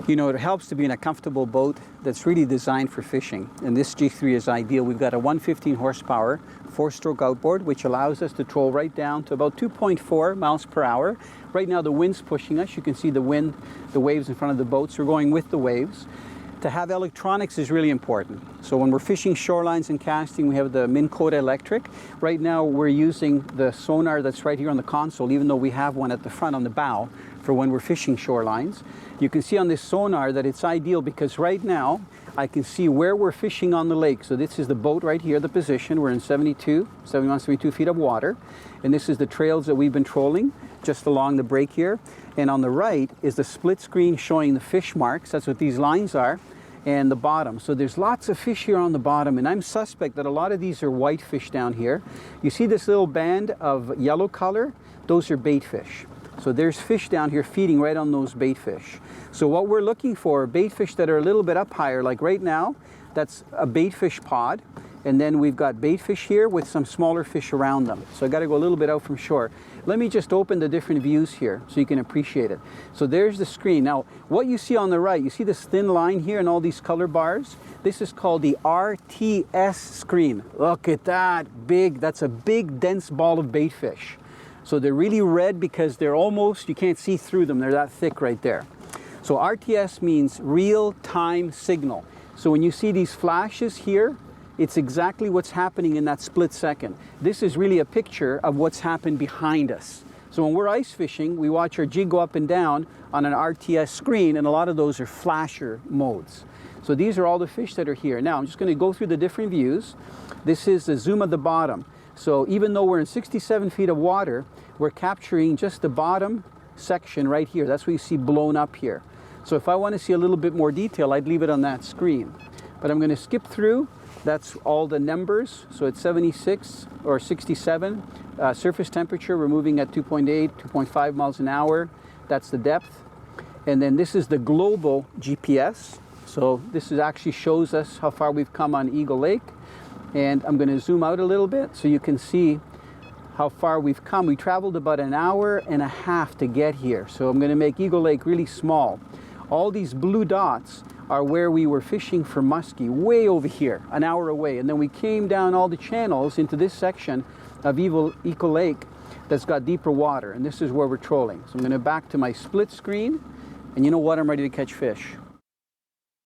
You know, it helps to be in a comfortable boat that's really designed for fishing. And this G3 is ideal. We've got a 115 horsepower, 4-stroke outboard, which allows us to troll right down to about 2.4 miles per hour. Right now the wind's pushing us. You can see the wind, the waves in front of the boat, so we're going with the waves. To have electronics is really important. So when we're fishing shorelines and casting, we have the Minn Kota electric. Right now we're using the sonar that's right here on the console, even though we have one at the front on the bow for when we're fishing shorelines. You can see on this sonar that it's ideal because right now I can see where we're fishing on the lake. So this is the boat right here, the position. We're in 71, 72 feet of water. And this is the trails that we've been trolling just along the break here. And on the right is the split screen showing the fish marks. That's what these lines are. And the bottom. So there's lots of fish here on the bottom, and I'm suspect that a lot of these are white fish down here. You see this little band of yellow color? Those are bait fish. So there's fish down here feeding right on those bait fish. So what we're looking for are bait fish that are a little bit up higher, like right now, that's a bait fish pod. And then we've got bait fish here with some smaller fish around them. So I got to go a little bit out from shore. Let me just open the different views here so you can appreciate it. So there's the screen. Now, what you see on the right, you see this thin line here and all these color bars? This is called the RTS screen. Look at that big, that's a big dense ball of bait fish. So they're really red because they're almost, you can't see through them. They're that thick right there. So RTS means real-time signal. So when you see these flashes here, it's exactly what's happening in that split second. This is really a picture of what's happened behind us. So when we're ice fishing, we watch our jig go up and down on an RTS screen, and a lot of those are flasher modes. So these are all the fish that are here. Now I'm just going to go through the different views. This is the zoom of the bottom. So even though we're in 67 feet of water, we're capturing just the bottom section right here. That's what you see blown up here. So if I want to see a little bit more detail, I'd leave it on that screen. But I'm going to skip through. That's all the numbers. So it's 76 or 67. Surface temperature, we're moving at 2.8, 2.5 miles an hour. That's the depth. And then this is the global GPS. So this actually shows us how far we've come on Eagle Lake. And I'm going to zoom out a little bit so you can see how far we've come. We traveled about an hour and a half to get here. So I'm going to make Eagle Lake really small. All these blue dots are where we were fishing for muskie, way over here, an hour away. And then we came down all the channels into this section of Eagle Lake that's got deeper water. And this is where we're trolling. So I'm going to back to my split screen. And you know what? I'm ready to catch fish.